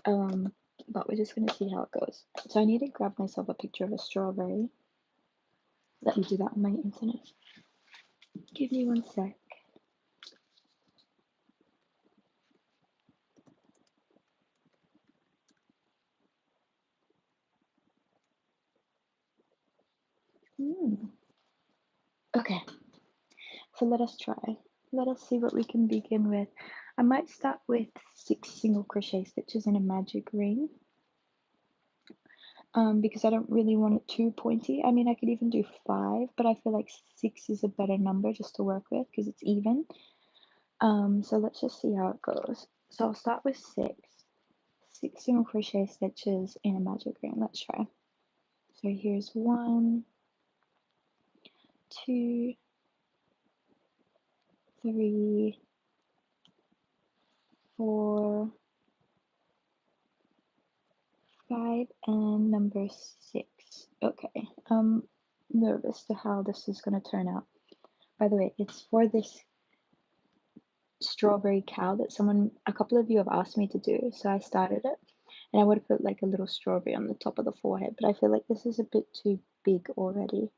but we're just gonna see how it goes. So I need to grab myself a picture of a strawberry. Let me do that on my internet. Give me one sec. Okay, so let us try. Let us see what we can begin with. I might start with 6 single crochet stitches in a magic ring, because I don't really want it too pointy. I mean, I could even do 5, but I feel like 6 is a better number just to work with because it's even. So let's just see how it goes. So I'll start with 6 single crochet stitches in a magic ring. Let's try. So here's 1, 2, 3, 4, 5, and number 6. Okay, I'm nervous to how this is going to turn out. By the way, it's for this strawberry cow that a couple of you have asked me to do, so I started it, and I would have put like a little strawberry on the top of the forehead, but I feel like this is a bit too big already.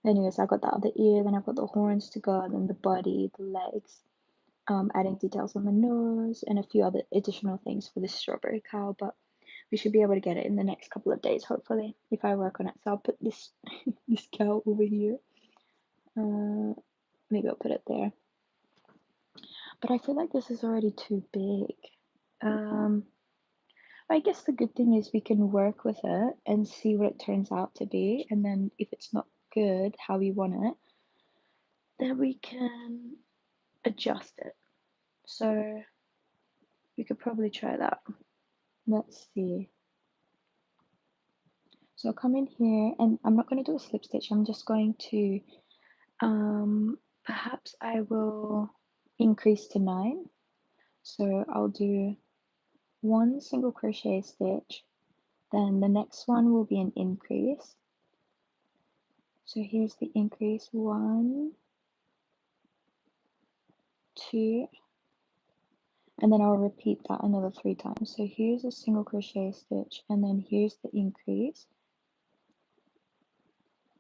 Anyways, I got the other ear, then I've got the horns to go, then the body, the legs, adding details on the nose, and a few other additional things for this strawberry cow, but we should be able to get it in the next couple of days, hopefully, if I work on it. So I'll put this this cow over here. Maybe I'll put it there. But I feel like this is already too big. I guess the good thing is we can work with it and see what it turns out to be, and then if it's not good how we want it, then we can adjust it. So we could probably try that. Let's see. So I'll come in here, and I'm not going to do a slip stitch. I'm just going to, perhaps I will increase to 9. So I'll do 1 single crochet stitch, then the next one will be an increase. So here's the increase, 1, 2, and then I'll repeat that another 3 times. So here's a single crochet stitch, and then here's the increase,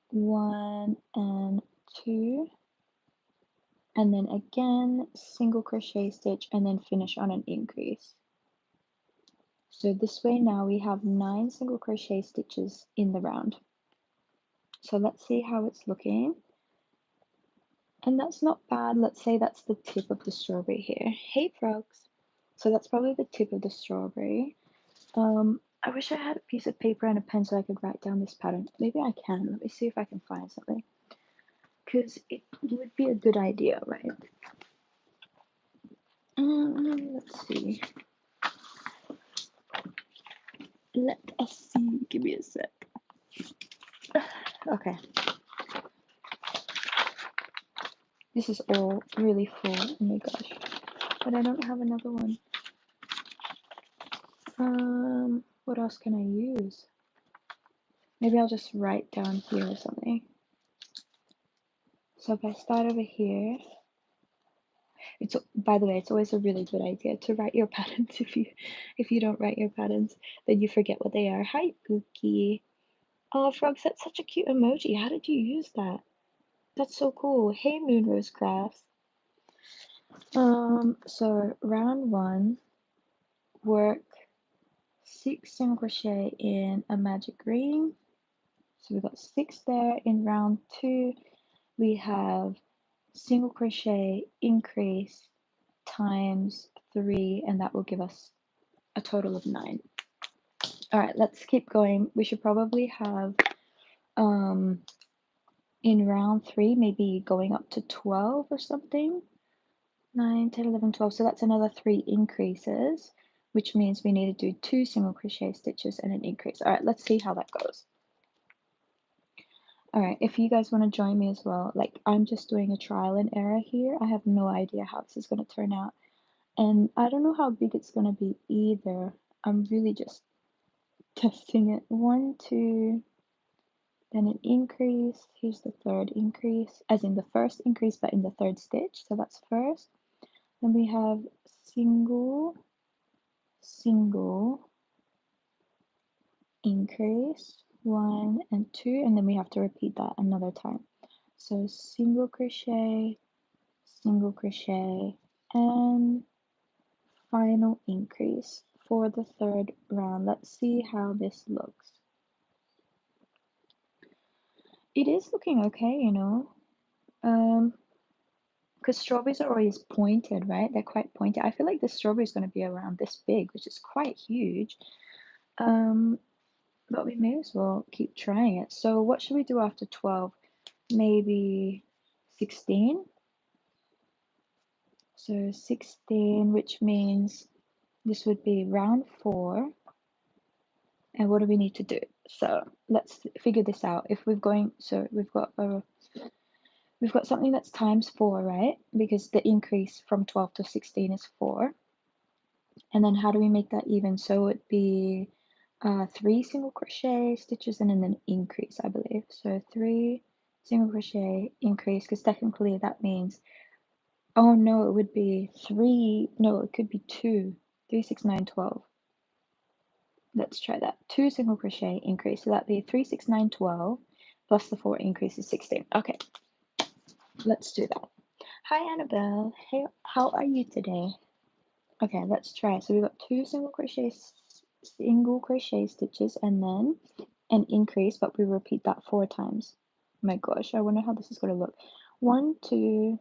1 and 2, and then again single crochet stitch, and then finish on an increase. So this way now we have 9 single crochet stitches in the round. So let's see how it's looking. And that's not bad. Let's say that's the tip of the strawberry here. Hey frogs. So that's probably the tip of the strawberry. I wish I had a piece of paper and a pen so I could write down this pattern. Maybe I can. Let me see if I can find something. Because it would be a good idea, right? Let's see. Let us see. Give me a sec. Okay. This is all really full. Oh my gosh. But I don't have another one. What else can I use? Maybe I'll just write down here or something. So if I start over here, by the way, it's always a really good idea to write your patterns. If you don't write your patterns, then you forget what they are. Hi, Gookie. Oh, frogs, that's such a cute emoji. How did you use that? That's so cool. Hey, Moonrose Crafts. So round 1, work 6 single crochet in a magic ring. So we got 6 there. In round 2, we have single crochet increase times 3, and that will give us a total of 9. All right, let's keep going. We should probably have in round 3 maybe going up to 12 or something. 9, 10, 11, 12. So that's another 3 increases, which means we need to do 2 single crochet stitches and an increase. All right, let's see how that goes. All right, if you guys want to join me as well, like I'm just doing a trial and error here. I have no idea how this is going to turn out. And I don't know how big it's going to be either. I'm really just testing it. 1, 2, then an increase. Here's the third increase, as in the first increase, but in the 3rd stitch. So that's first. Then we have single, single increase, 1 and 2, and then we have to repeat that another time. So single crochet, and final increase for the third round. Let's see how this looks. It is looking okay, you know, because strawberries are always pointed, right? They're quite pointed. I feel like the strawberry is going to be around this big, which is quite huge. But we may as well keep trying it. So what should we do after 12? Maybe 16? So 16, which means this would be round 4. And what do we need to do? So let's figure this out. If we're going, so we've got something that's times 4, right? Because the increase from 12 to 16 is 4. And then how do we make that even? So it'd be 3 single crochet stitches and then an increase, I believe. So 3 single crochet increase, because technically that means, oh no, it would be 3, no, it could be 2, 3, 6, 9, 12. Let's try that. 2 single crochet increase, so that'd be 3, 6, 9, 12 plus the 4 increase is 16. Okay, let's do that. Hi Annabelle, hey, how are you today? Okay, let's try. So we've got 2 single crochet stitches and then an increase, but we repeat that 4 times. Oh my gosh, I wonder how this is going to look. 1, 2,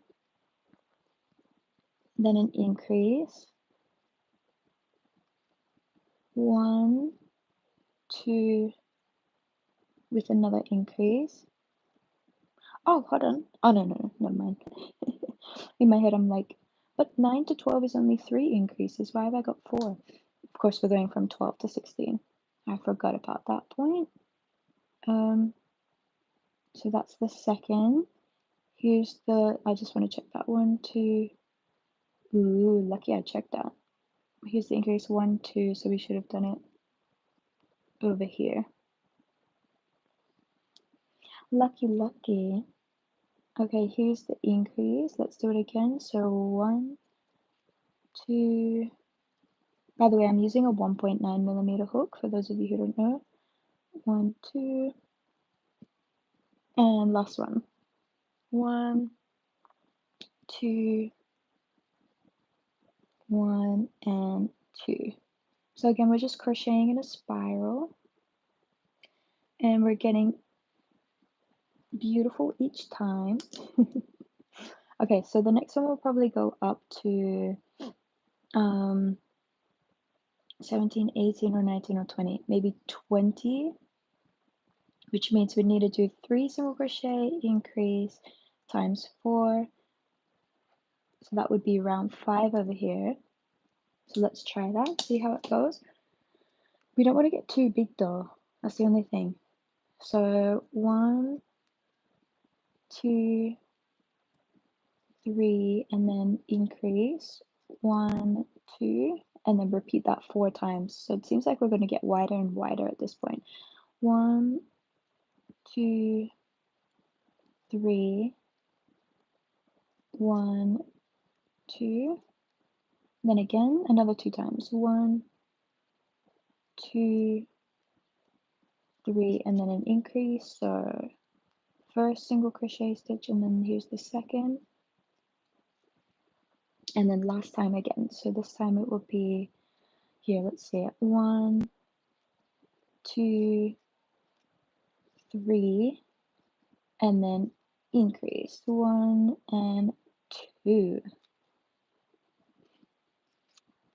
then an increase. 1, 2, with another increase. Oh, hold on. Oh, no, never mind. In my head, I'm like, but 9 to 12 is only 3 increases. Why have I got 4? Of course, we're going from 12 to 16. I forgot about that point. So that's the second. Here's the, I just want to check that 1, 2. Ooh, lucky I checked that. Here's the increase 1, 2. So we should have done it over here. Lucky. Okay, here's the increase. Let's do it again. So 1, 2. By the way, I'm using a 1.9 millimeter hook for those of you who don't know. 1, 2, and last one. 1, 2, 1, and 2. So again, we're just crocheting in a spiral, and we're getting beautiful each time. Okay, so the next one will probably go up to 17, 18, or 19, or 20, maybe 20, which means we need to do 3 single crochet increase times 4. So that would be round 5 over here. So let's try that, see how it goes. We don't want to get too big though, that's the only thing. So 1, 2, 3, and then increase 1, 2, and then repeat that 4 times. So it seems like we're going to get wider and wider at this point. 1, 2, 3, 1, 2, then again another 2 times. 1, 2, 3, and then an increase. So first single crochet stitch, and then here's the second, and then last time again. So this time it will be here, let's see it, 1, 2, 3, and then increase 1 and 2.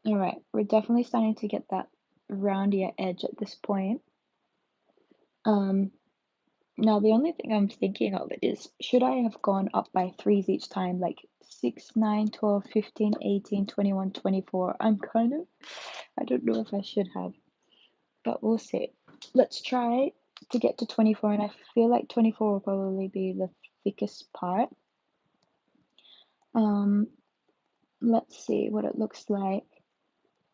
All right, we're definitely starting to get that roundier edge at this point. Now the only thing I'm thinking of is, should I have gone up by 3s each time, like 6, 9, 12, 15, 18, 21, 24? I don't know if I should have, but we'll see. Let's try to get to 24, and I feel like 24 will probably be the thickest part. Let's see what it looks like.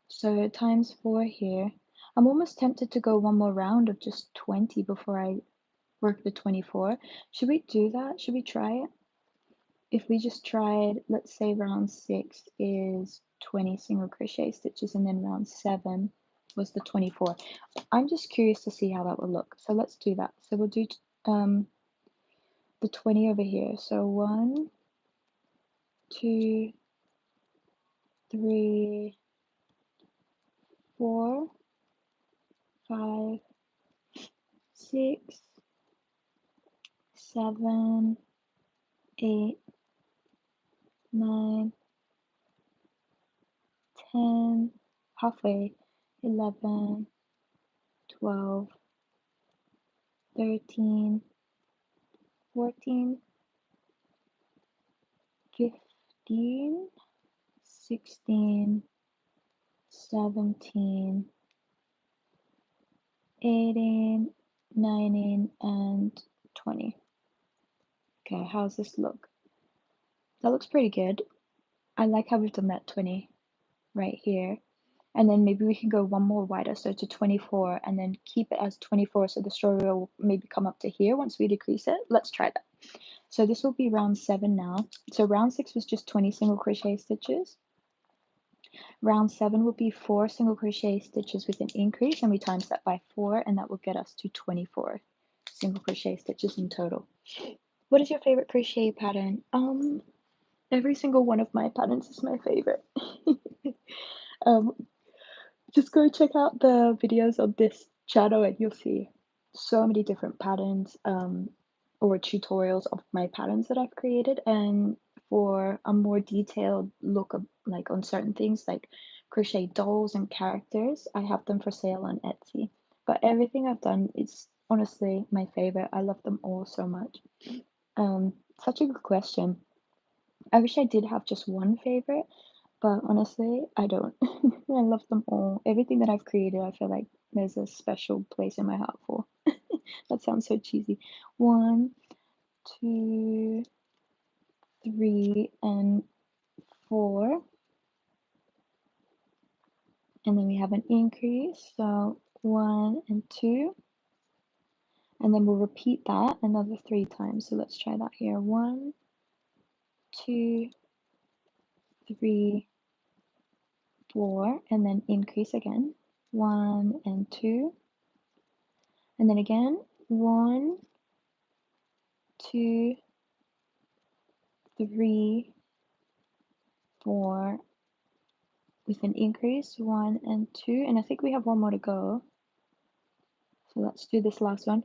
So times 4 here. I'm almost tempted to go one more round of just 20 before I work the 24. Should we do that? Should we try it? If we just tried, let's say round 6 is 20 single crochet stitches, and then round 7 was the 24. I'm just curious to see how that will look, so let's do that. So we'll do the 20 over here. So 1, 2, 3, 4, 5, 6, 7, 8, 9, 10, halfway, 11, 12, 13, 14, 15, 16, 17, 18, 19, and 20. Okay, how's this look? That looks pretty good. I like how we've done that 20 right here. And then maybe we can go one more wider, so to 24, and then keep it as 24, so the strawberry will maybe come up to here once we decrease it. Let's try that. So this will be round 7 now. So round 6 was just 20 single crochet stitches. Round 7 will be 4 single crochet stitches with an increase, and we times that by 4, and that will get us to 24 single crochet stitches in total. What is your favorite crochet pattern? Every single one of my patterns is my favorite. Just go check out the videos on this channel and you'll see so many different patterns or tutorials of my patterns that I've created. And for a more detailed look of, like, on certain things like crochet dolls and characters, I have them for sale on Etsy. But everything I've done is honestly my favorite. I love them all so much. Such a good question. I wish I did have just one favorite, but honestly, I don't. I love them all. Everything that I've created, I feel like there's a special place in my heart for. That sounds so cheesy. 1, 2, 3, and 4. And then we have an increase, so 1 and 2. And then we'll repeat that another 3 times. So let's try that here. 1, 2, 3, 4, and then increase again. 1 and 2. And then again, 1, 2, 3, 4, with an increase, 1 and 2, and I think we have one more to go. So let's do this last one.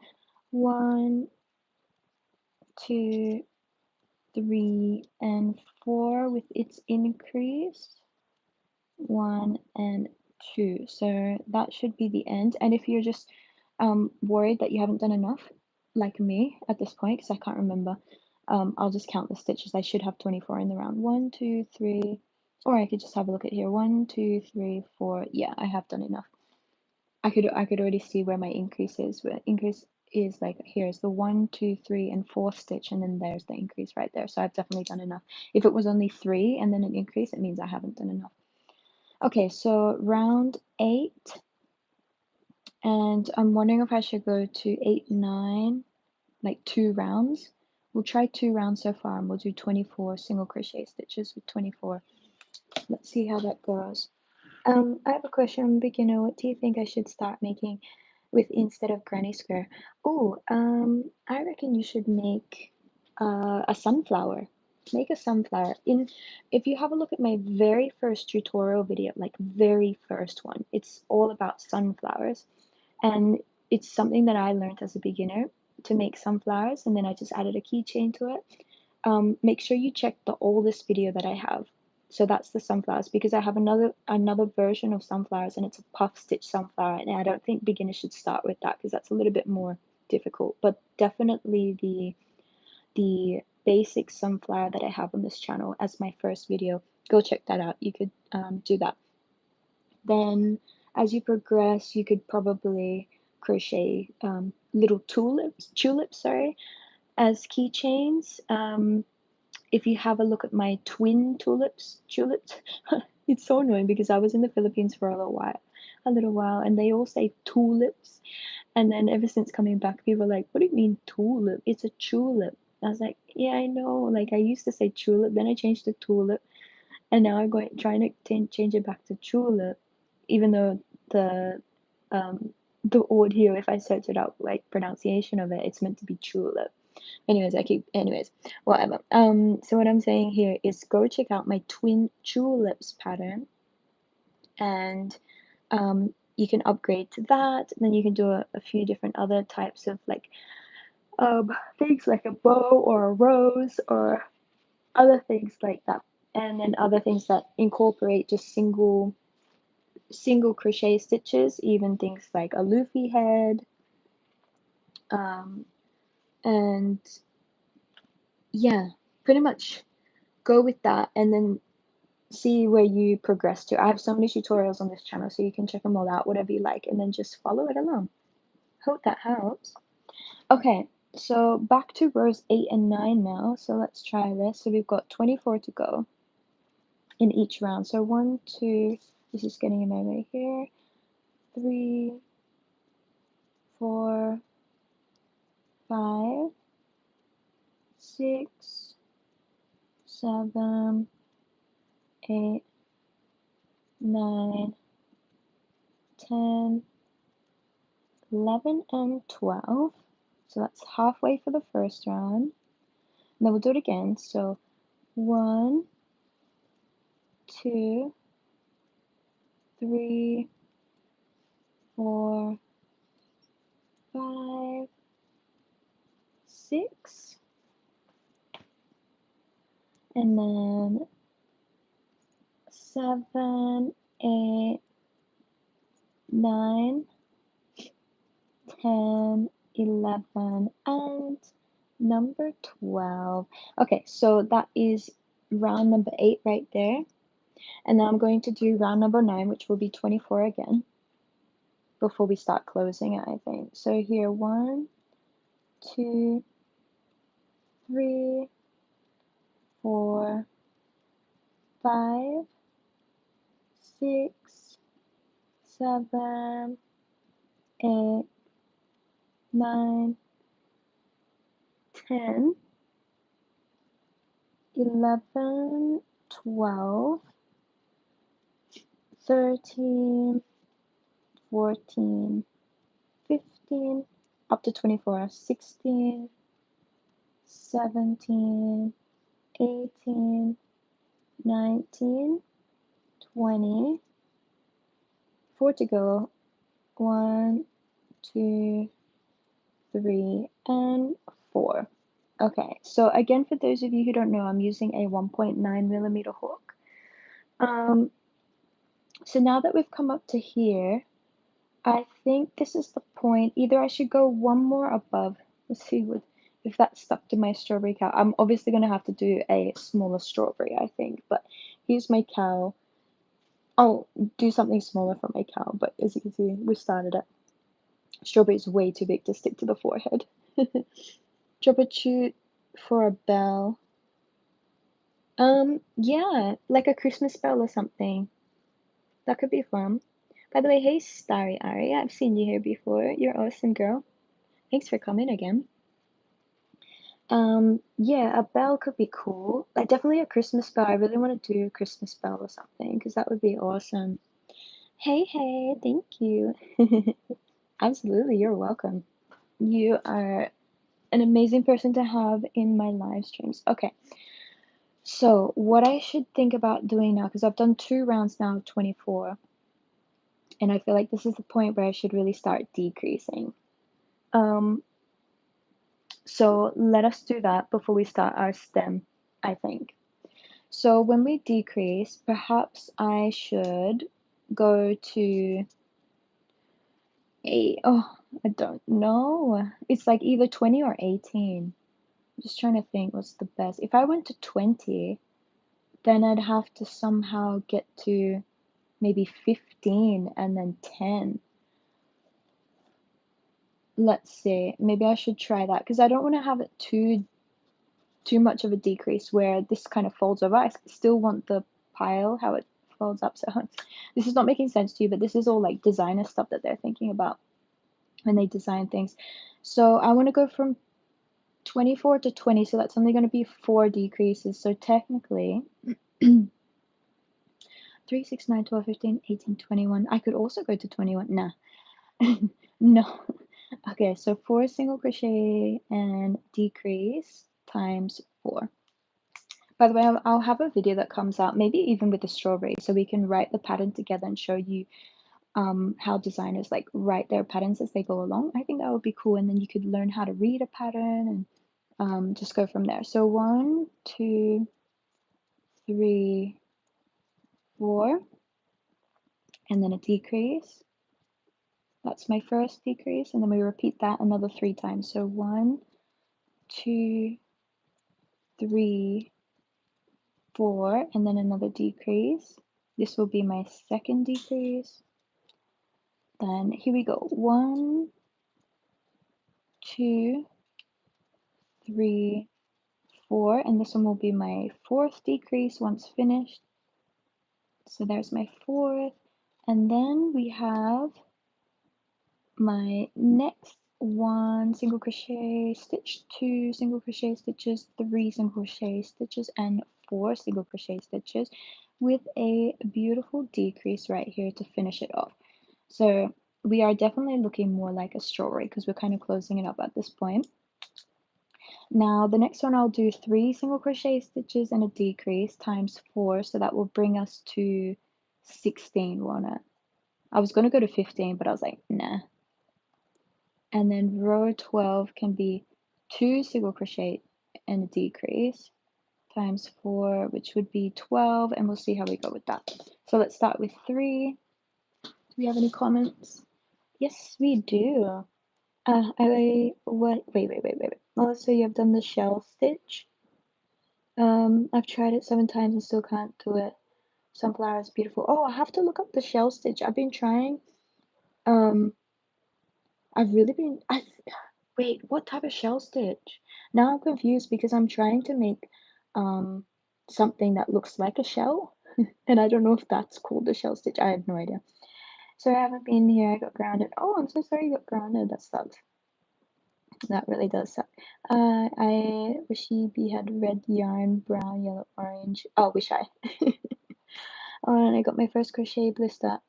1, 2, 3, and 4 with its increase, 1 and 2. So that should be the end. And if you're just worried that you haven't done enough, like me at this point, because I can't remember, I'll just count the stitches. I should have 24 in the round. 1, 2, 3, or I could just have a look at here. 1, 2, 3, 4. Yeah, I have done enough. I could already see where my increase is. Where increase is, like, here's the 1, 2, 3, and 4th stitch, and then there's the increase right there. So I've definitely done enough. If it was only 3 and then an increase, it means I haven't done enough. Okay, so round 8, and I'm wondering if I should go to 8, 9, like 2 rounds. We'll try 2 rounds so far, and we'll do 24 single crochet stitches with 24. Let's see how that goes. I have a question, beginner. What do you think I should start making with instead of granny square? Oh, I reckon you should make a sunflower. Make a sunflower. If you have a look at my very first tutorial video, like very first one, it's all about sunflowers, and it's something that I learned as a beginner to make sunflowers, and then I just added a keychain to it. Make sure you check the oldest video that I have. So that's the sunflowers, because I have another version of sunflowers, and it's a puff stitch sunflower, and I don't think beginners should start with that because that's a little bit more difficult. But definitely the basic sunflower that I have on this channel as my first video, go check that out. You could do that. Then as you progress, you could probably crochet little tulips, sorry, as keychains. If you have a look at my twin tulips, it's so annoying because I was in the Philippines for a little while, and they all say tulips. And then ever since coming back, people are like, what do you mean tulip? It's a tulip. I was like, yeah, I know. Like, I used to say tulip, then I changed to tulip. And now I'm trying to change it back to tulip, even though the um the audio, if I search it out, like pronunciation of it, it's meant to be tulip. Anyways, whatever. So what I'm saying here is go check out my twin tulips pattern, and you can upgrade to that. And then you can do a few different other types of like things like a bow or a rose or other things like that. And then other things that incorporate just single crochet stitches, even things like a loofy head, um, and yeah, pretty much go with that and then see where you progress to. I have so many tutorials on this channel, so you can check them all out, whatever you like, and then just follow it along. Hope that helps. Okay, so back to rows 8 and 9 now. So let's try this. So we've got 24 to go in each round. So 1, 2, this is getting in my way here. 3, 4, 5, 6, 7, 8, 9, 10, 11, and 12. So that's halfway for the first round. And then we'll do it again. So 1, 2, 3, 4, 5, 6, and then 7, 8, 9, 10, 11, and number 12. Okay, so that is round number 8 right there. And now I'm going to do round number 9, which will be 24 again, before we start closing it, I think. So here, 1, 2, 3, 4, 5, 6, 7, 8, 9, 10, 11, 12, 13, 14, 15, up to 24, 16, 17, 18, 19, 20, 4 to go, 1, 2, 3, and 4. Okay, so again, for those of you who don't know, I'm using a 1.9mm hook. So now that we've come up to here, I think this is the point. Either I should go one more above. Let's see if that's stuck to my strawberry cow. I'm obviously going to have to do a smaller strawberry, I think. But here's my cow. I'll do something smaller for my cow. But as you can see, we started it. Strawberry is way too big to stick to the forehead. Troubleshoot for a bell. Yeah, like a Christmas bell or something. That could be fun. By the way, hey Starry Ari, I've seen you here before. You're awesome, girl. Thanks for coming again. Yeah, a bell could be cool. Like definitely a Christmas bell. I really want to do a Christmas bell or something because that would be awesome. Hey, thank you. Absolutely, you're welcome. You are an amazing person to have in my live streams. Okay, so what I should think about doing now, because I've done 2 rounds now of 24, and I feel like this is the point where I should really start decreasing. So let us do that before we start our stem, I think. So when we decrease, perhaps I should go to I don't know. It's like either 20 or 18. I'm just trying to think what's the best. If I went to 20, then I'd have to somehow get to maybe 15 and then 10. Let's see. Maybe I should try that because I don't want to have it too much of a decrease where this kind of folds over. I still want the pile, how it folds up. So this is not making sense to you, but this is all like designer stuff that they're thinking about when they design things. So I want to go from 24 to 20, so that's only going to be 4 decreases. So technically, 3, 6, 9, 12, 15, 18, 21. I could also go to 21. Nah. No. Okay, so 4 single crochet and decrease times 4. By the way, I'll have a video that comes out, maybe even with the strawberry, so we can write the pattern together and show you how designers like write their patterns as they go along. I think that would be cool, and then you could learn how to read a pattern and just go from there. So 1, 2, 3, 4, and then a decrease. That's my first decrease, and then we repeat that another 3 times. So 1, 2, 3, 4, and then another decrease. This will be my second decrease. Then here we go. 1, 2, 3, 4, and this one will be my fourth decrease once finished. So there's my fourth, and then we have my next 1 single crochet stitch, 2 single crochet stitches, 3 single crochet stitches, and 4 single crochet stitches with a beautiful decrease right here to finish it off. So we are definitely looking more like a strawberry because we're kind of closing it up at this point. Now the next one I'll do 3 single crochet stitches and a decrease times 4, so that will bring us to 16, won't it? I was going to go to 15, but I was like, nah. And then row 12 can be 2 single crochet and a decrease times 4, which would be 12, and we'll see how we go with that. So let's start with 3. Do we have any comments? Yes, we do. Wait. Oh, so you have done the shell stitch? I've tried it 7 times and still can't do it. Sunflower is beautiful. Oh, I have to look up the shell stitch. I've been trying. I've really been. Wait, what type of shell stitch? Now I'm confused because I'm trying to make something that looks like a shell, and I don't know if that's called a shell stitch. I have no idea. So I haven't been here. I got grounded. Oh, I'm so sorry you got grounded. That sucks. That really does suck. I wish he had red yarn, brown, yellow, orange. Oh, wish I. Oh, and I got my first crochet blister.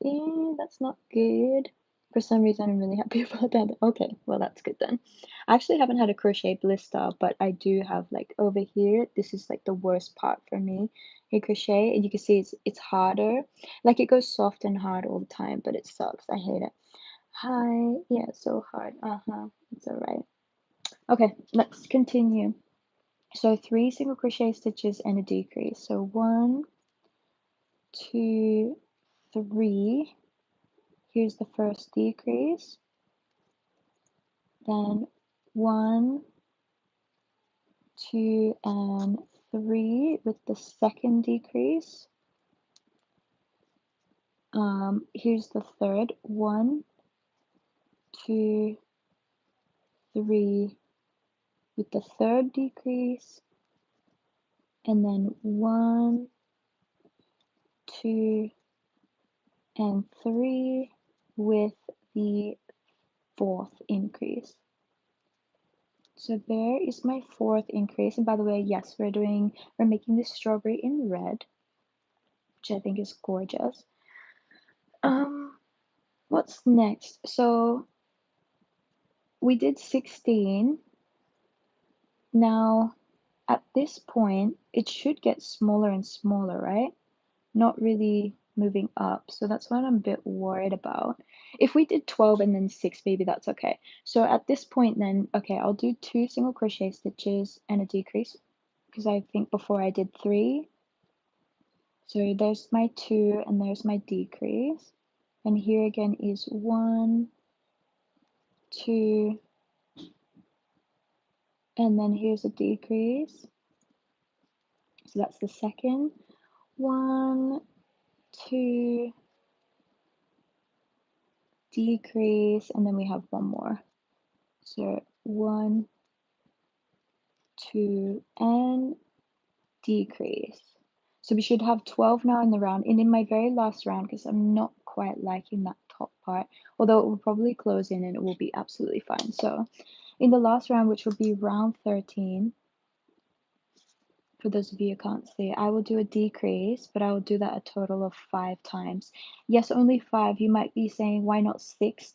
That's not good. For some reason, I'm really happy about that. Okay, well, that's good then. I actually haven't had a crochet blister, but I do have like over here. This is like the worst part for me in crochet, and you can see it's harder. Like it goes soft and hard all the time, but it sucks. I hate it. Hi, yeah, it's so hard. It's alright. Okay, let's continue. So 3 single crochet stitches and a decrease. So 1, 2, 3. Here's the first decrease. Then 1, 2, and 3 with the second decrease. Here's the third. 1, 2, 3 with the third decrease. And then 1, 2, and 3 with the fourth increase. So there is my fourth increase. And by the way, yes, we're making this strawberry in red, which I think is gorgeous. What's next? So we did 16. Now at this point, it should get smaller and smaller, right? Not really moving up. So that's what I'm a bit worried about. If we did 12 and then 6, maybe that's okay. So at this point then, okay, I'll do 2 single crochet stitches and a decrease because I think before I did 3. So there's my 2 and there's my decrease. And here again is 1, 2, and then here's a decrease. So that's the second. 1, 2, decrease, and then we have one more. So 1, 2, and decrease. So we should have 12 now in the round. And in my very last round, because I'm not quite liking that top part, although it will probably close in and it will be absolutely fine. So in the last round, which will be round 13, For those of you who can't see, I will do a decrease, but I will do that a total of 5 times. Yes, only 5. You might be saying, why not 6?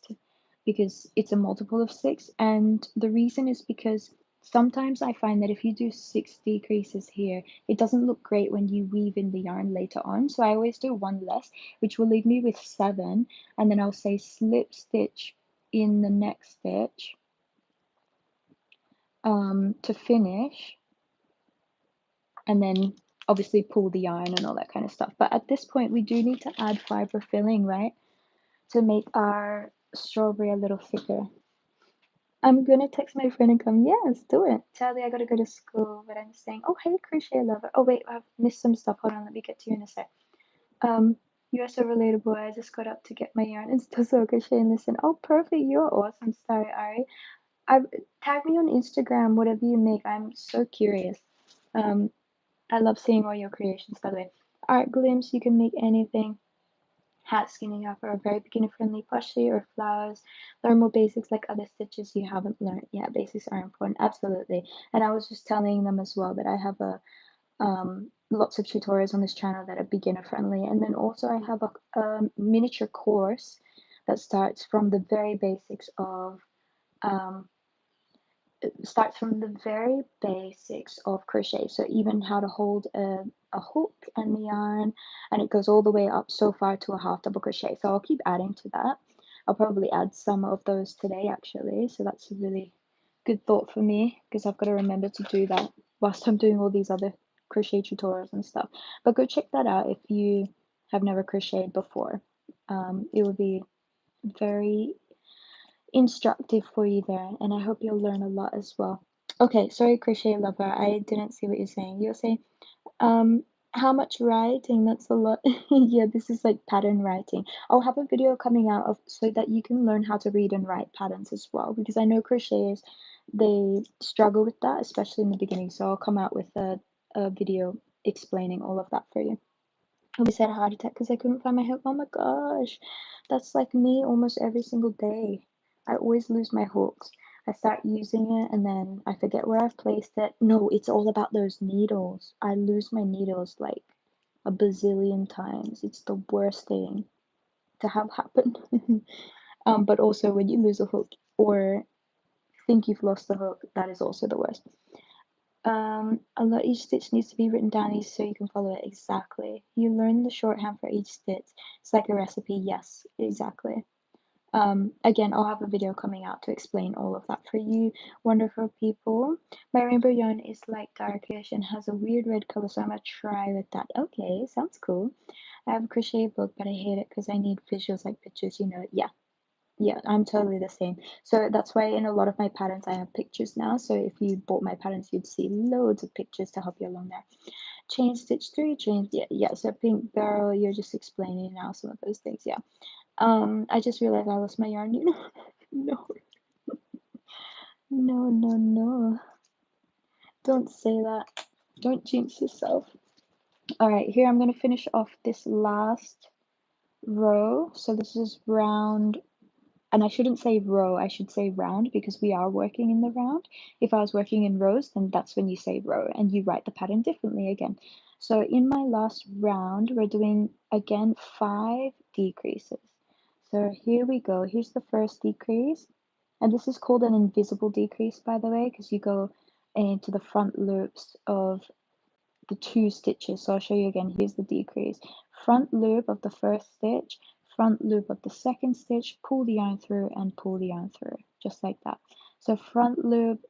Because it's a multiple of 6. And the reason is because sometimes I find that if you do 6 decreases here, it doesn't look great when you weave in the yarn later on. So I always do one less, which will leave me with 7. And then I'll say slip stitch in the next stitch to finish, and then obviously pull the yarn and all that kind of stuff. But at this point, we do need to add fiber filling, right? To make our strawberry a little thicker. I'm gonna text my friend and come, yes, do it. Charlie, I gotta go to school, but I'm saying, oh, hey, crochet lover. Oh, wait, I've missed some stuff. Hold on, let me get to you in a sec. You're so relatable. I just got up to get my yarn and still so crochet and listen. Oh, perfect. You're awesome. Sorry, Ari. Tag me on Instagram, whatever you make. I'm so curious. I love seeing all your creations, by the way. Art glimpse, you can make anything. Hat skinning up, or a very beginner friendly plushie or flowers. Learn more basics like other stitches you haven't learned. Yeah, basics are important, absolutely. And I was just telling them as well that I have lots of tutorials on this channel that are beginner friendly, and then also I have a miniature course that starts from the very basics of um, starts from the very basics of crochet. So even how to hold a hook and the yarn, and it goes all the way up so far to a half double crochet. So I'll keep adding to that. I'll probably add some of those today actually. So that's a really good thought for me, because I've got to remember to do that whilst I'm doing all these other crochet tutorials and stuff. But go check that out if you have never crocheted before. It will be very instructive for you there, and I hope you'll learn a lot as well. Okay, sorry, crochet lover, I didn't see what you're saying. You're saying, um, how much writing? That's a lot. Yeah, this is like pattern writing. I'll have a video coming out of so that you can learn how to read and write patterns as well, because I know crocheters, they struggle with that, especially in the beginning. So I'll come out with a video explaining all of that for you. I almost had a heart attack because I couldn't find my hook. Oh my gosh, that's like me almost every single day. I always lose my hooks. I start using it and then I forget where I've placed it. No, it's all about those needles. I lose my needles like a bazillion times. It's the worst thing to have happen. But also when you lose a hook or think you've lost the hook, that is also the worst. A lot each stitch needs to be written down so you can follow it exactly. You learn the shorthand for each stitch. It's like a recipe. Yes, exactly. Again, I'll have a video coming out to explain all of that for you wonderful people. My rainbow yarn is like darkish and has a weird red color, so I'm gonna try with that. Okay, sounds cool. I have a crochet book, but I hate it because I need visuals like pictures, you know. Yeah, I'm totally the same. So that's why in a lot of my patterns I have pictures now. So if you bought my patterns, you'd see loads of pictures to help you along there. Chain stitch 3, chain, yeah. So pink barrel, you're just explaining now some of those things, yeah. I just realized I lost my yarn, you know. No, no, no, no. Don't say that. Don't jinx yourself. All right, here I'm gonna finish off this last row. So this is round. And I shouldn't say row, I should say round, because we are working in the round. If I was working in rows, then that's when you say row and you write the pattern differently again. So in my last round, we're doing again 5 decreases. So here we go. Here's the first decrease. And this is called an invisible decrease, by the way, because you go into the front loops of the 2 stitches. So I'll show you again. Here's the decrease. Front loop of the first stitch, front loop of the second stitch, pull the yarn through and pull the yarn through, just like that. So front loop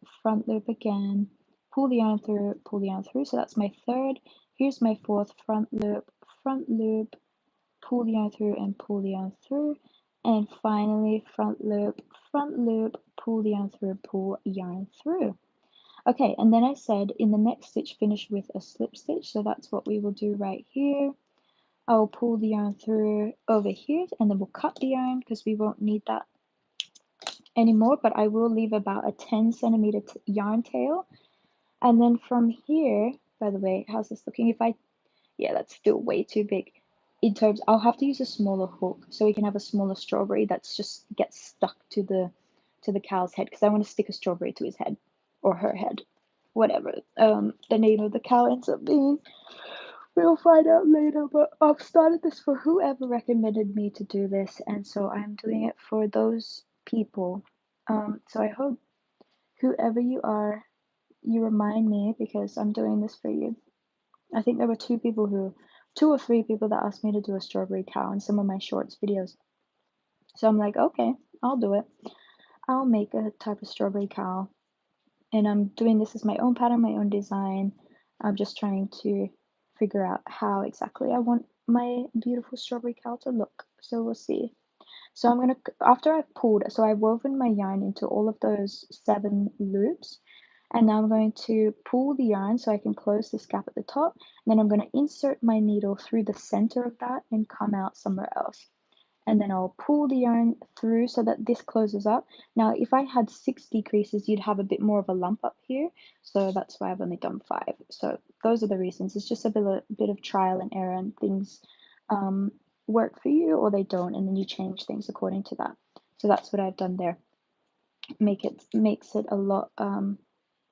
again, pull the yarn through, pull the yarn through. So that's my third. Here's my fourth, front loop, pull the yarn through and pull the yarn through. And finally, front loop, pull the yarn through, pull yarn through. Okay, and then I said in the next stitch finish with a slip stitch, so that's what we will do right here. I'll pull the yarn through over here and then we'll cut the yarn because we won't need that anymore, but I will leave about a 10 centimeter yarn tail. And then from here, by the way, how's this looking? Yeah, that's still way too big. In terms, I'll have to use a smaller hook so we can have a smaller strawberry that's just gets stuck to the cow's head, because I want to stick a strawberry to his head or her head. whatever the name of the cow ends up being. We'll find out later, but I've started this for whoever recommended me to do this, and so I'm doing it for those people. So I hope whoever you are, you remind me because I'm doing this for you. I think there were two or three people that asked me to do a strawberry cow in some of my shorts videos. So I'm like, okay, I'll do it. I'll make a type of strawberry cow, and I'm doing this as my own pattern, my own design. I'm just trying to figure out how exactly I want my beautiful strawberry cow to look. So we'll see. So I'm gonna, after I've pulled, so I've woven my yarn into all of those 7 loops, and now I'm going to pull the yarn so I can close this gap at the top, and then I'm going to insert my needle through the center of that and come out somewhere else. And then I'll pull the yarn through so that this closes up. Now, if I had 6 decreases, you'd have a bit more of a lump up here, so that's why I've only done 5. So those are the reasons. It's just a bit of trial and error, and things work for you or they don't, and then you change things according to that. So that's what I've done there. Makes it a lot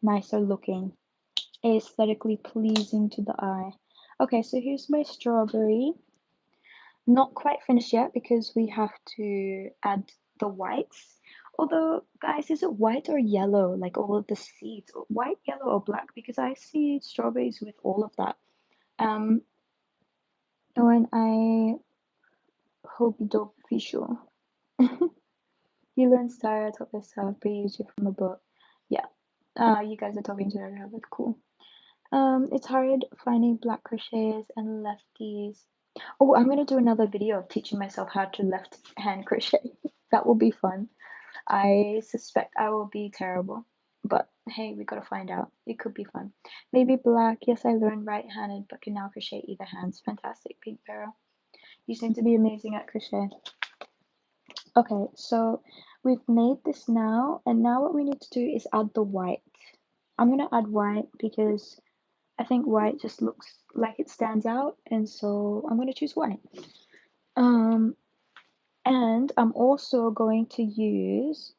nicer looking, aesthetically pleasing to the eye. Okay, so here's my strawberry. Not quite finished yet because we have to add the whites. Although, guys, is it white or yellow? Like all of the seeds, white, yellow, or black? Because I see strawberries with all of that. When I hope you don't visual. You learn style, taught yourself, pretty easy from a book. Yeah. You guys are talking to her. That's cool. It's hard finding black crocheters and lefties. Oh, I'm gonna do another video of teaching myself how to left hand crochet. That will be fun. I suspect I will be terrible, but hey, we gotta find out. It could be fun. Maybe black. Yes, I learned right-handed, but can now crochet either hands. Fantastic, Pink Barrel. You seem to be amazing at crochet. Okay, so we've made this now, and now what we need to do is add the white. I'm gonna add white because I think white just looks like it stands out, and so I'm gonna choose white. And I'm also going to use,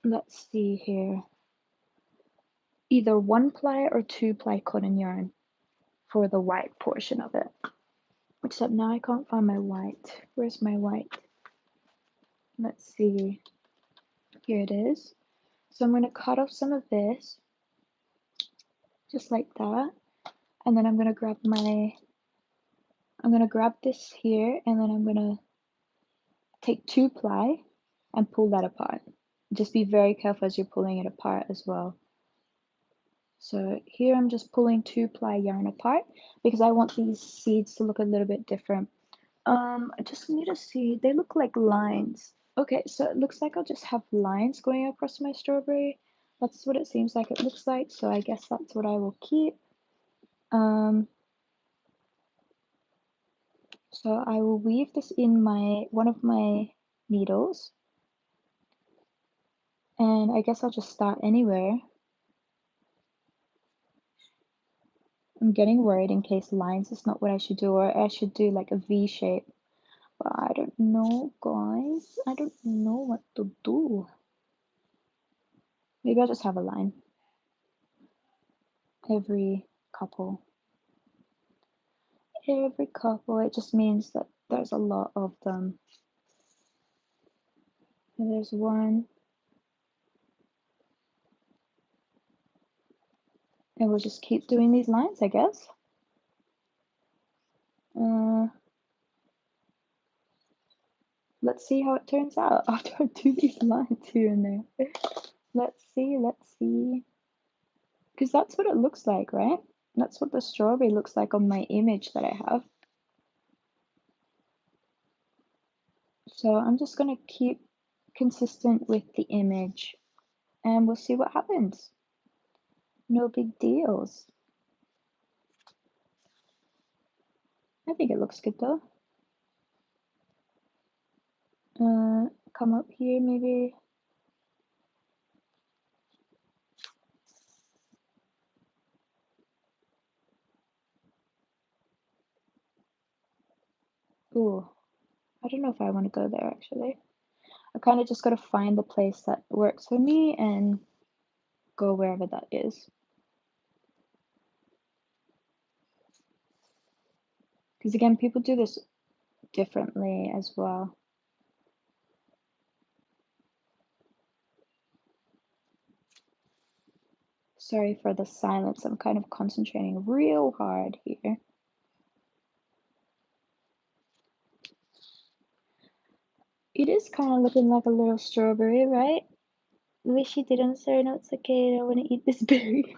let's see here, either 1-ply or 2-ply cotton yarn for the white portion of it. Except now I can't find my white. Where's my white? Let's see. Here it is. So I'm going to cut off some of this, just like that. And then I'm going to grab this here, and then I'm going to take 2-ply and pull that apart. Just be very careful as you're pulling it apart as well. So here I'm just pulling 2-ply yarn apart because I want these seeds to look a little bit different. I just need to see, they look like lines. Okay, so it looks like I'll just have lines going across my strawberry. That's what it seems like it looks like, so I guess that's what I will keep. So I will weave this in one of my needles. And I guess I'll just start anywhere. I'm getting worried in case lines is not what I should do, or I should do like a V shape. But I don't know, guys. I don't know what to do. Maybe I'll just have a line every couple. Every couple, it just means that there's a lot of them. And there's one. And we'll just keep doing these lines, I guess. Let's see how it turns out after I do these lines here and there. Let's see. Because that's what it looks like, right? That's what the strawberry looks like on my image that I have. So I'm just going to keep consistent with the image and we'll see what happens. No big deals. I think it looks good though. Come up here maybe. Ooh, I don't know if I want to go there actually. I kind of just got to find the place that works for me and go wherever that is. Because again, people do this differently as well. Sorry for the silence. I'm kind of concentrating real hard here. It is kind of looking like a little strawberry, right? Wish you didn't, sir. No, it's okay. I don't want to eat this berry.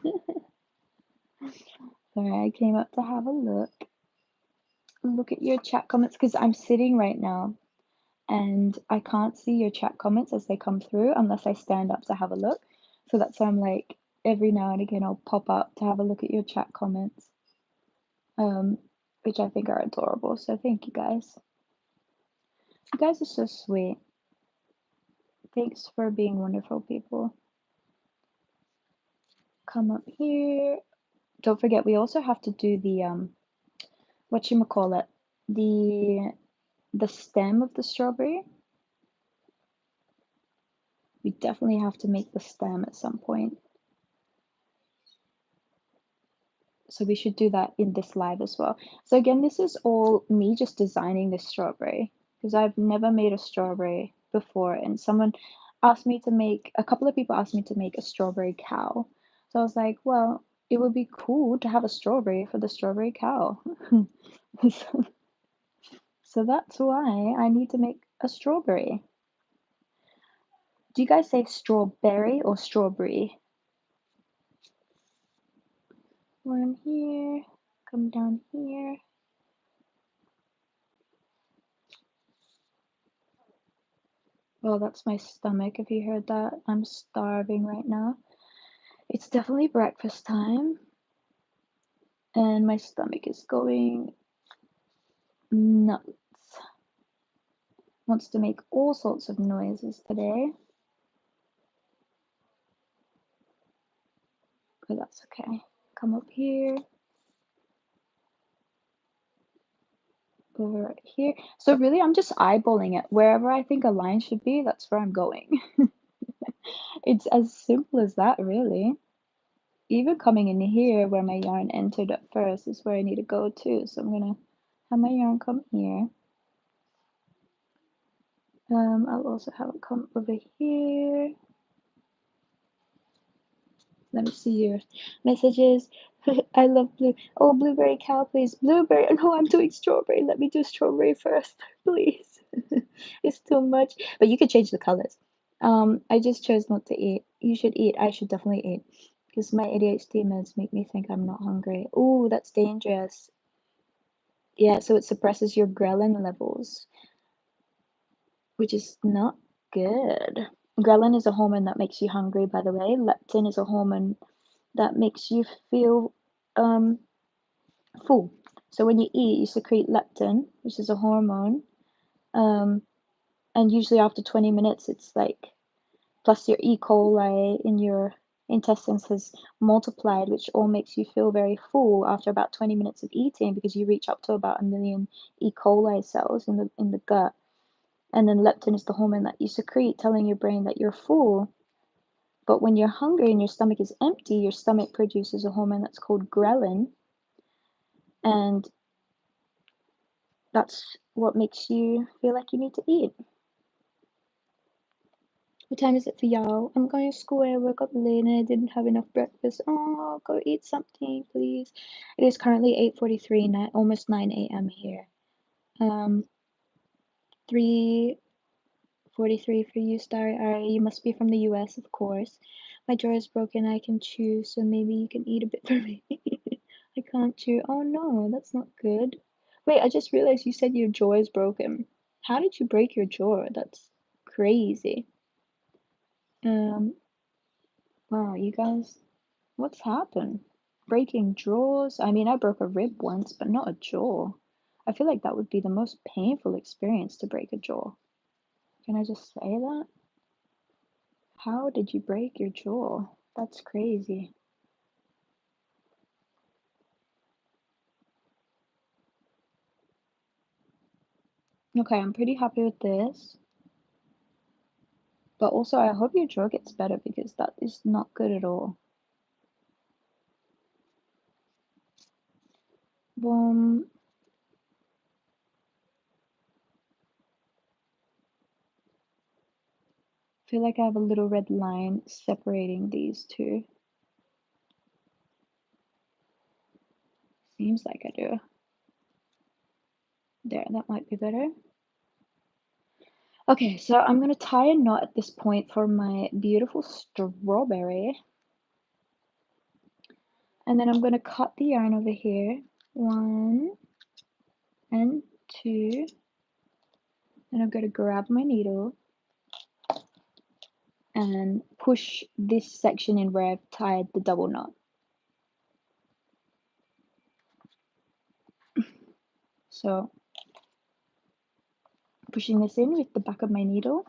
Sorry, I came up to have a look at your chat comments because I'm sitting right now and I can't see your chat comments as they come through unless I stand up to have a look. So that's why I'm like, every now and again I'll pop up to have a look at your chat comments, which I think are adorable. So thank you guys. You guys are so sweet. Thanks for being wonderful people. Come up here. Don't forget, we also have to do the whatchamacallit, the stem of the strawberry. We definitely have to make the stem at some point. So we should do that in this live as well. So again, this is all me just designing this strawberry because I've never made a strawberry before, and someone asked me to make, a couple of people asked me to make a strawberry cow. So I was like, well, it would be cool to have a strawberry for the strawberry cow. So that's why I need to make a strawberry. Do you guys say strawberry or strawberry? One here, come down here. Well, that's my stomach, if you heard that. I'm starving right now. It's definitely breakfast time, and my stomach is going nuts. Wants to make all sorts of noises today, but that's okay. Come up here, over right here. So really, I'm just eyeballing it. Wherever I think a line should be, that's where I'm going. It's as simple as that, really. Even coming in here where my yarn entered at first is where I need to go too. So I'm gonna have my yarn come here. I'll also have it come over here. Let me see your messages. I love blue. Oh, blueberry cow, please. Blueberry. No, I'm doing strawberry. Let me do strawberry first, please. It's too much. But you could change the colors. I just chose not to eat. You should eat. I should definitely eat. Because my ADHD meds make me think I'm not hungry. Ooh, that's dangerous. Yeah, so it suppresses your ghrelin levels, which is not good. Ghrelin is a hormone that makes you hungry, by the way. Leptin is a hormone that makes you feel full. So when you eat, you secrete leptin, which is a hormone. And usually after 20 minutes, it's like, plus your E. coli in your intestines has multiplied, which all makes you feel very full after about 20 minutes of eating because you reach up to about 1 million E. coli cells in the gut. And then leptin is the hormone that you secrete, telling your brain that you're full. But when you're hungry and your stomach is empty, your stomach produces a hormone that's called ghrelin, and that's what makes you feel like you need to eat. What time is it for y'all? I'm going to school. I woke up late and I didn't have enough breakfast. Oh, go eat something, please. It is currently 8:43, almost 9 a.m. here. 3:43 for you, Starry Ari. You must be from the US, of course. My drawer is broken. I can chew, so maybe you can eat a bit for me. I can't chew. Oh no, that's not good. Wait, I just realized you said your jaw is broken. How did you break your jaw? That's crazy. Wow, you guys, what's happened? Breaking jaws? I mean, I broke a rib once, but not a jaw. I feel like that would be the most painful experience to break a jaw. Can I just say that? How did you break your jaw? That's crazy. Okay, I'm pretty happy with this. But also, I hope your jaw gets better because that is not good at all. Boom. feel like I have a little red line separating these two. Seems like I do. There, that might be better. Okay, so I'm gonna tie a knot at this point for my beautiful strawberry. And then I'm gonna cut the yarn over here. 1 and 2. And I'm gonna grab my needle and push this section in where I've tied the double knot. So pushing this in with the back of my needle.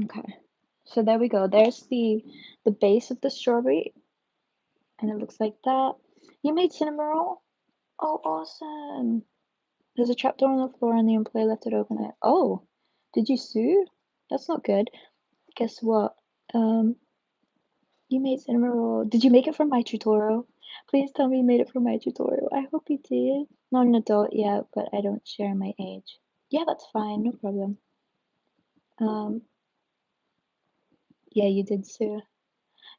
Okay, so there we go. There's the base of the strawberry, and it looks like that. You made cinnamon roll? Oh, awesome! There's a trapdoor on the floor, and the employee left it open. Oh, did you sue? That's not good. Guess what? You made cinnamon roll. Did you make it from my tutorial? Please tell me you made it from my tutorial. I hope you did. Not an adult yet, but I don't share my age. Yeah, that's fine, no problem. Um, yeah, you did sue.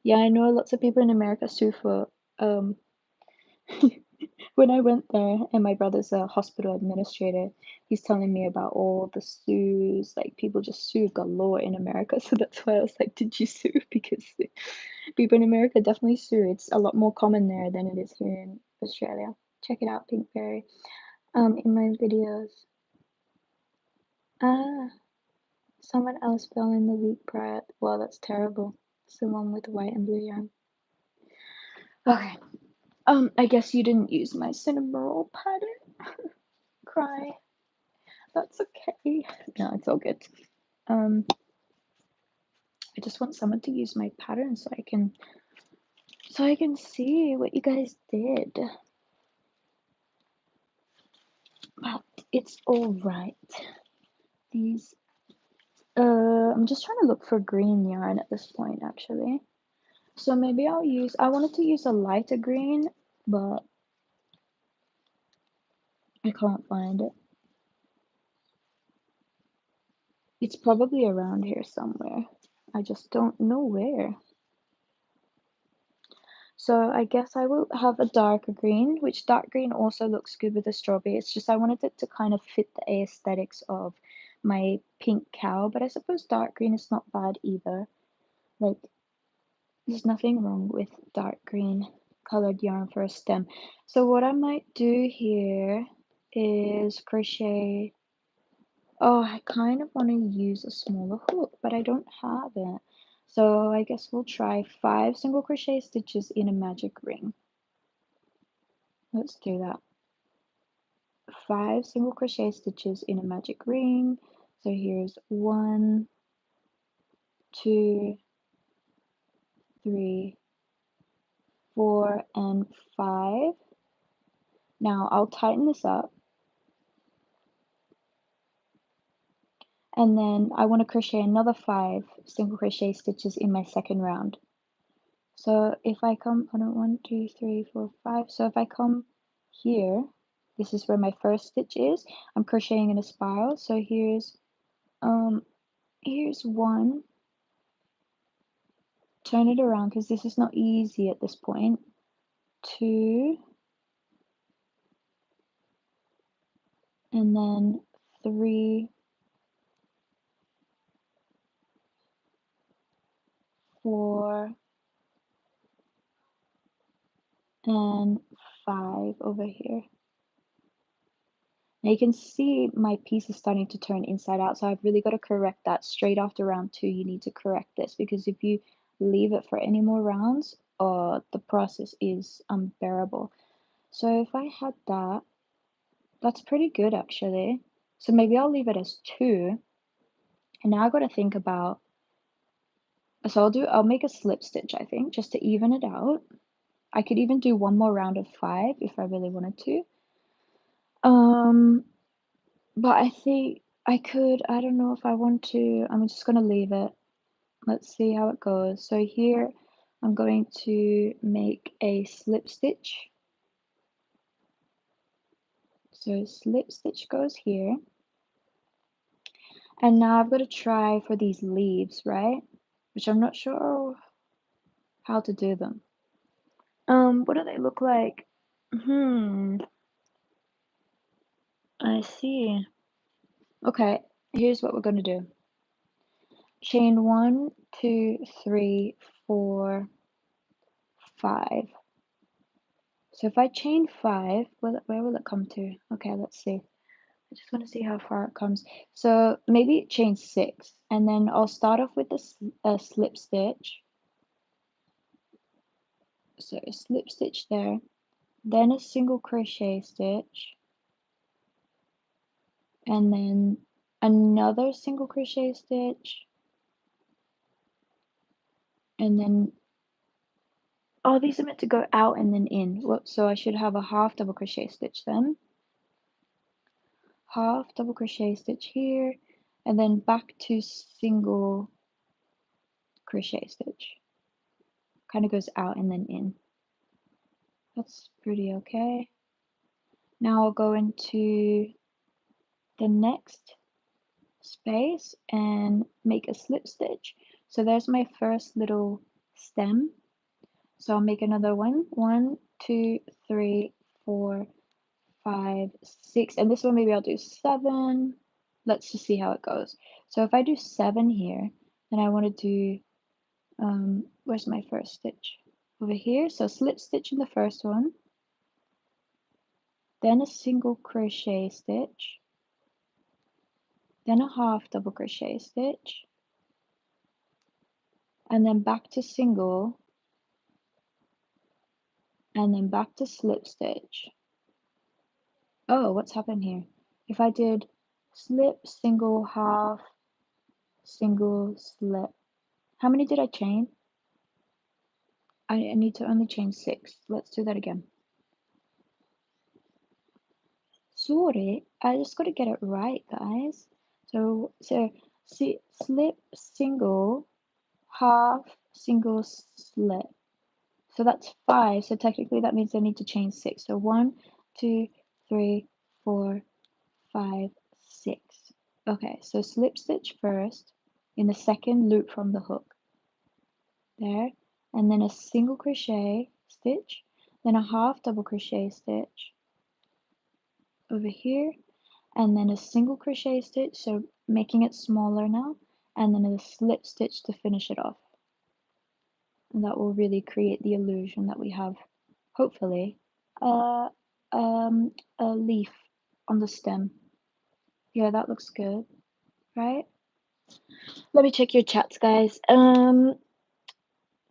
Yeah, I know lots of people in America sue for, when I went there and my brother's a hospital administrator, he's telling me about all the sues, like people just sue galore in America. So that's why I was like, did you sue? Because people in America definitely sue. It's a lot more common there than it is here in Australia. Check it out, Pinkberry. In my videos. Ah, someone else fell in the week prior. Well, that's terrible. It's the one with white and blue yarn. Okay. I guess you didn't use my cinnamon roll pattern. Cry. That's okay. No, it's all good. I just want someone to use my pattern so I can see what you guys did. But it's all right. These I'm just trying to look for green yarn at this point actually. So maybe I wanted to use a lighter green, but I can't find it. It's probably around here somewhere. I just don't know where. So I guess I will have a darker green, which dark green also looks good with the strawberry. It's just I wanted it to kind of fit the aesthetics of my pink cow, but I suppose dark green is not bad either. Like, there's nothing wrong with dark green colored yarn for a stem. So what I might do here is crochet. Oh, I kind of want to use a smaller hook, but I don't have it. So I guess we'll try 5 single crochet stitches in a magic ring. Let's do that. 5 single crochet stitches in a magic ring. So here's 1, 2, 3, 4, and 5. Now I'll tighten this up. And then I want to crochet another 5 single crochet stitches in my second round. So if I come, I don't 1, 2, 3, 4, 5. So if I come here, this is where my first stitch is. I'm crocheting in a spiral. So here's 1. Turn it around because this is not easy at this point. 2, and then 3, 4, and 5 over here. Now you can see my piece is starting to turn inside out, so I've really got to correct that straight after round 2. You need to correct this because if you leave it for any more rounds, the process is unbearable. So if I had that, that's pretty good actually. So maybe I'll leave it as 2. And now I got to think about, so I'll make a slip stitch, I think, just to even it out. I could even do one more round of 5 if I really wanted to. But I think I don't know if I want to, I'm just gonna leave it. Let's see how it goes. So here I'm going to make a slip stitch. So slip stitch goes here, and now I've got to try for these leaves, right? Which I'm not sure how to do them. What do they look like? I see. Okay, here's what we're gonna do. Chain 1, 2, 3, 4, 5. So if I chain 5, where will it come to? Okay, let's see. I just want to see how far it comes. So maybe chain 6, and then I'll start off with a slip stitch. So a slip stitch there, then a single crochet stitch, and then another single crochet stitch, and then oh, these are meant to go out and then in. So I should have a half double crochet stitch then. Half double crochet stitch here, and then back to single crochet stitch. Kind of goes out and then in. That's pretty okay. Now I'll go into the next space and make a slip stitch. So there's my first little stem. So I'll make another one. 1, 2, 3, 4, 5, 6, and this one maybe I'll do 7. Let's just see how it goes. So if I do 7 here, then I want to do, where's my first stitch? Over here. So slip stitch in the first one, then a single crochet stitch, then a half double crochet stitch, and then back to single, and then back to slip stitch. Oh, what's happened here? If I did slip, single, half, single, slip, how many did I chain? I need to only chain 6. Let's do that again. Sorry, I just got to get it right, guys. So see, slip, single, half, single, slip. So that's 5. So technically that means I need to chain 6. So 1, 2, 3, 4, 5, 6. Okay, so slip stitch first in the second loop from the hook. There, and then a single crochet stitch, then a half double crochet stitch over here, and then a single crochet stitch, so making it smaller now, and then a slip stitch to finish it off. And that will really create the illusion that we have, hopefully, uh, a leaf on the stem. Yeah, that looks good, right? Let me check your chats, guys.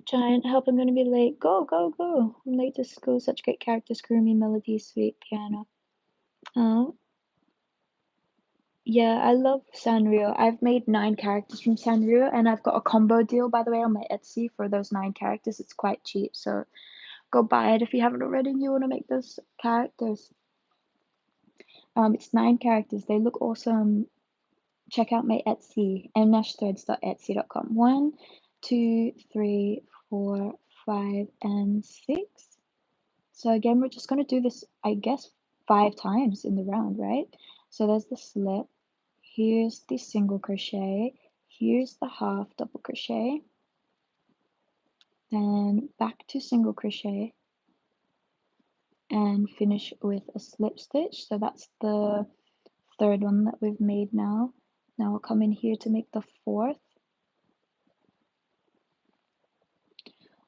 Giant help, I'm gonna be late. Go, go, go. I'm late to school. Such great characters, Kurumi, melody, sweet piano. Yeah, I love Sanrio. I've made 9 characters from Sanrio, and I've got a combo deal, by the way, on my Etsy for those 9 characters. It's quite cheap, so go buy it if you haven't already and you want to make those characters. It's 9 characters. They look awesome. Check out my Etsy, mnashthreads.etsy.com. 1, 2, 3, 4, 5, and 6. So again, we're just going to do this, I guess, 5 times in the round, right? So there's the slip. Here's the single crochet, here's the half double crochet, then back to single crochet, and finish with a slip stitch. So that's the third one that we've made now. Now I'll come in here to make the fourth.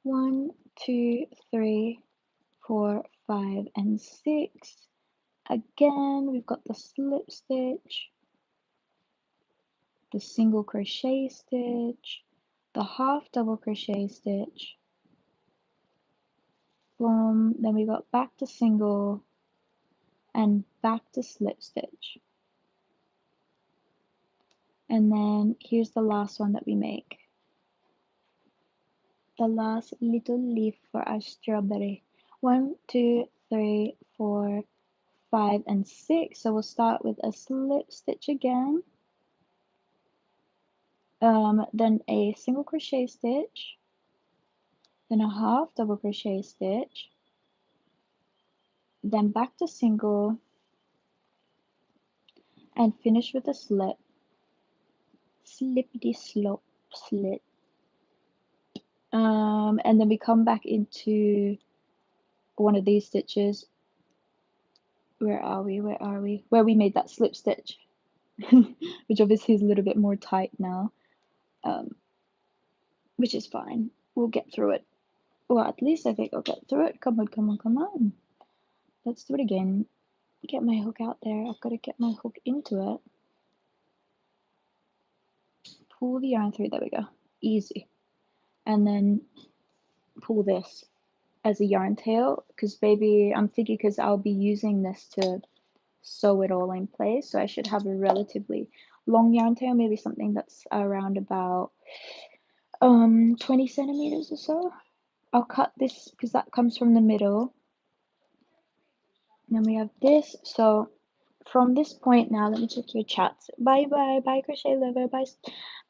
1, 2, 3, 4, 5, and 6. Again, we've got the slip stitch, the single crochet stitch, the half double crochet stitch, boom, then we got back to single and back to slip stitch. And then here's the last one that we make. The last little leaf for our strawberry. 1, 2, 3, 4, 5, and 6. So we'll start with a slip stitch again. Then a single crochet stitch, then a half double crochet stitch, then back to single, and finish with a slip, slippity slop slit. And then we come back into one of these stitches. Where are we? Where we made that slip stitch, which obviously is a little bit more tight now, which is fine. We'll get through it. Well, at least I think I'll get through it. Come on, come on, come on. Let's do it again. Get my hook out there. I've got to get my hook into it. Pull the yarn through. There we go. Easy. And then pull this as a yarn tail, because baby, I'm thinking because I'll be using this to sew it all in place, so I should have a relatively long yarn tail, maybe something that's around about 20 centimeters or so. I'll cut this because that comes from the middle. And then we have this. So from this point now, let me check your chats. Bye bye, bye crochet lover, bye,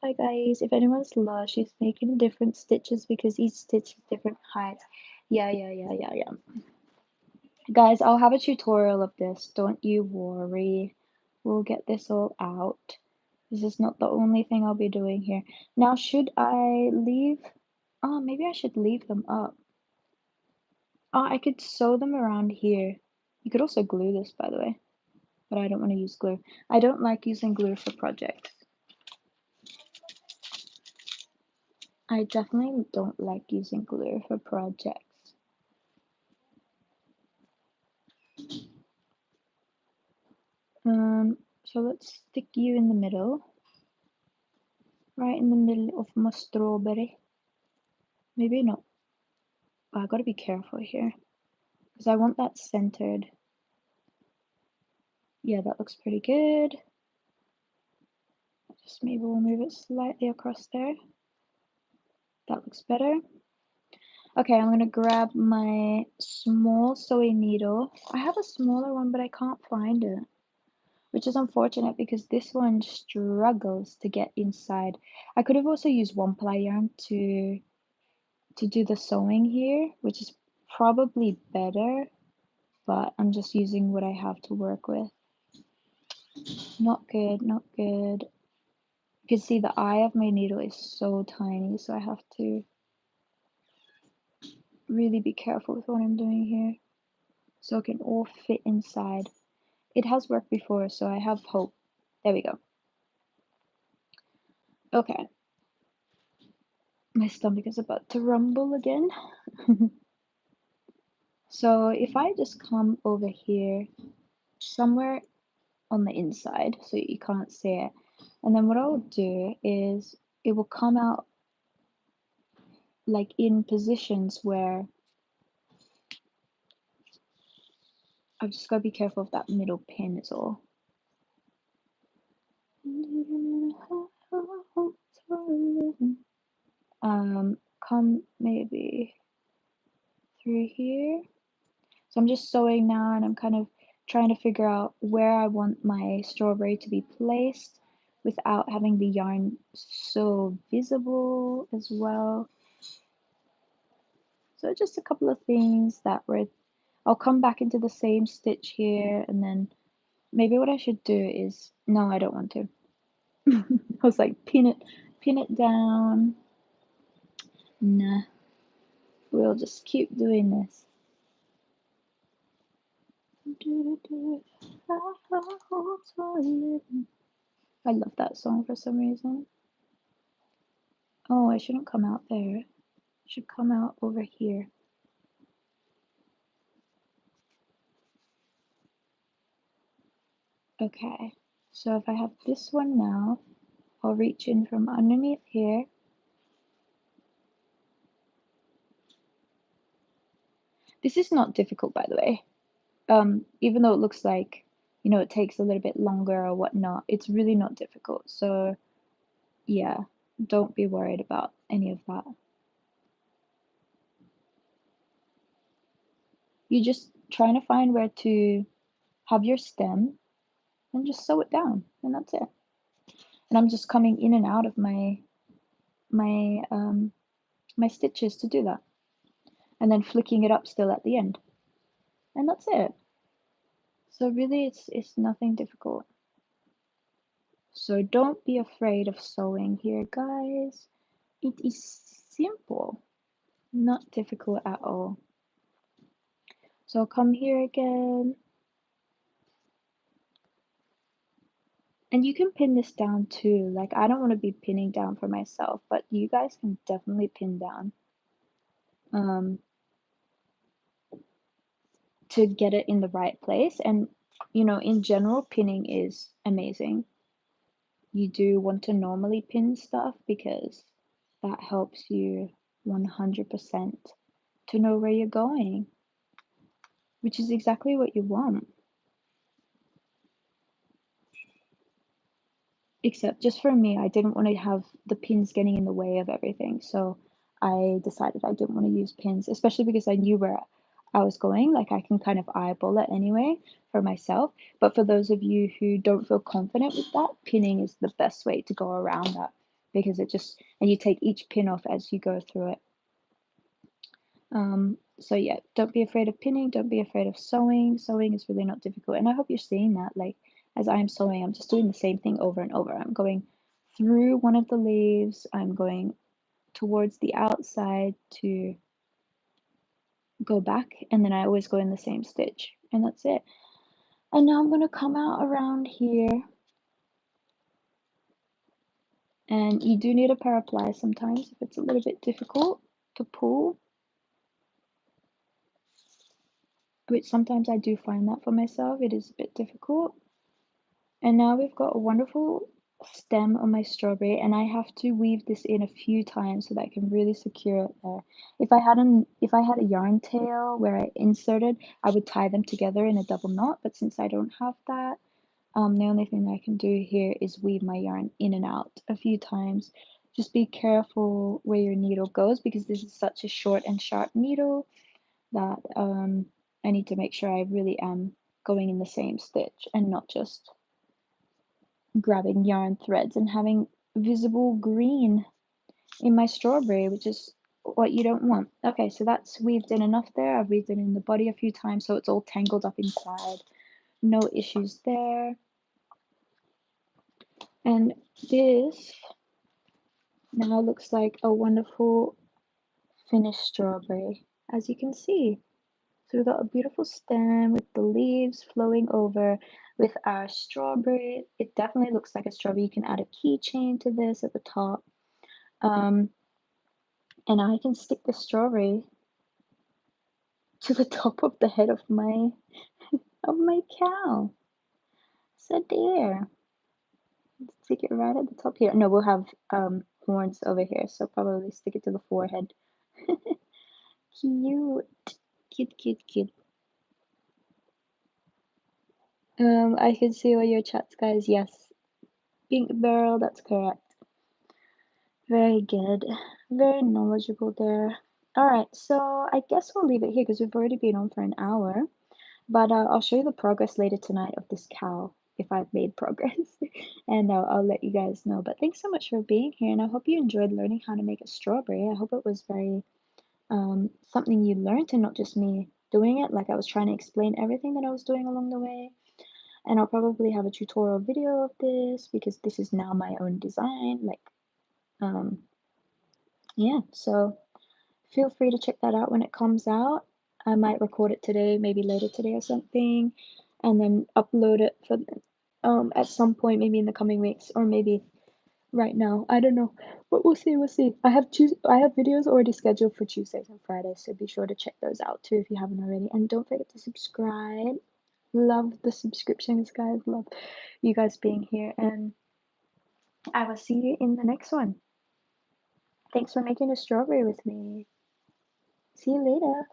bye guys. If anyone's lost, she's making different stitches because each stitch is different height. Yeah. Guys, I'll have a tutorial of this. Don't you worry. We'll get this all out. This is not the only thing I'll be doing here. Now, should I leave? Oh, maybe I should leave them up. Oh, I could sew them around here. You could also glue this, by the way, but I don't want to use glue. I don't like using glue for projects. I definitely don't like using glue for projects. So let's stick you in the middle. Right in the middle of my strawberry. Maybe not. Oh, I gotta be careful here because I want that centered. Yeah, that looks pretty good. Just maybe we'll move it slightly across there. That looks better. Okay, I'm gonna grab my small sewing needle. I have a smaller one, but I can't find it, which is unfortunate because this one struggles to get inside. I could have also used 1-ply yarn to do the sewing here, which is probably better, but I'm just using what I have to work with. Not good, not good. You can see the eye of my needle is so tiny, so I have to really be careful with what I'm doing here so it can all fit inside. It has worked before, so I have hope. There we go. Okay. My stomach is about to rumble again. So if I just come over here, somewhere on the inside, so you can't see it, and then what I'll do is it will come out like in positions where I've just got to be careful of that middle pin is all. Come maybe through here. So I'm just sewing now and I'm kind of trying to figure out where I want my strawberry to be placed without having the yarn so visible as well. So just a couple of things that were, I'll come back into the same stitch here and then maybe what I should do is, no, I don't want to. I was like, pin it down. Nah, we'll just keep doing this. I love that song for some reason. Oh, I shouldn't come out there. I should come out over here. Okay, so if I have this one now, I'll reach in from underneath here. This is not difficult, by the way. Even though it looks like, you know, it takes a little bit longer or whatnot, it's really not difficult. So yeah, don't be worried about any of that. You're just trying to find where to have your stem and just sew it down, and that's it. And I'm just coming in and out of my stitches to do that, and then flicking it up still at the end, and that's it. So really, it's nothing difficult. So don't be afraid of sewing here, guys. It is simple, not difficult at all. So I'll come here again. And you can pin this down too. Like, I don't want to be pinning down for myself, but you guys can definitely pin down to get it in the right place. And, you know, in general, pinning is amazing. You do want to normally pin stuff because that helps you 100% to know where you're going, which is exactly what you want. Except just for me, I didn't want to have the pins getting in the way of everything. So I decided I didn't want to use pins, especially because I knew where I was going. Like I can kind of eyeball it anyway for myself. But for those of you who don't feel confident with that, pinning is the best way to go around that because it just, and you take each pin off as you go through it. So yeah, don't be afraid of pinning, don't be afraid of sewing. Sewing is really not difficult. And I hope you're seeing that. Like as I'm sewing, I'm just doing the same thing over and over. I'm going through one of the leaves, I'm going towards the outside to go back, and then I always go in the same stitch, and that's it. And now I'm gonna come out around here, and you do need a pair of pliers sometimes if it's a little bit difficult to pull, which sometimes I do find that for myself, it is a bit difficult. And now we've got a wonderful stem on my strawberry, and I have to weave this in a few times so that I can really secure it there. If I had a yarn tail where I inserted, I would tie them together in a double knot, but since I don't have that, the only thing I can do here is weave my yarn in and out a few times. Just be careful where your needle goes because this is such a short and sharp needle that I need to make sure I really am going in the same stitch and not just grabbing yarn threads and having visible green in my strawberry, which is what you don't want. Okay, so that's weaved in enough there. I've weaved it in the body a few times so it's all tangled up inside. No issues there. And this now looks like a wonderful finished strawberry, as you can see. So we've got a beautiful stem with the leaves flowing over with our strawberry. It definitely looks like a strawberry. You can add a keychain to this at the top. And I can stick the strawberry to the top of the head of my cow. So there. Stick it right at the top here. No, we'll have horns over here, so probably stick it to the forehead. Cute. Cute, cute, cute. I can see all your chats, guys. Yes. Pink barrel, that's correct. Very good. Very knowledgeable there. Alright, so I guess we'll leave it here because we've already been on for an hour. But I'll show you the progress later tonight of this cow, if I've made progress. And I'll let you guys know. But thanks so much for being here, and I hope you enjoyed learning how to make a strawberry. I hope it was very something you learned and not just me doing it. Like I was trying to explain everything that I was doing along the way. And I'll probably have a tutorial video of this because this is now my own design. Like, yeah, so feel free to check that out when it comes out. I might record it today, maybe later today or something, and then upload it for at some point, maybe in the coming weeks, or maybe right now. I don't know, but we'll see. We'll see. I have videos already scheduled for Tuesdays and Fridays, so be sure to check those out too if you haven't already. And don't forget to subscribe. Love the subscriptions, guys. Love you guys being here, and I will see you in the next one. Thanks for making a strawberry with me. See you later.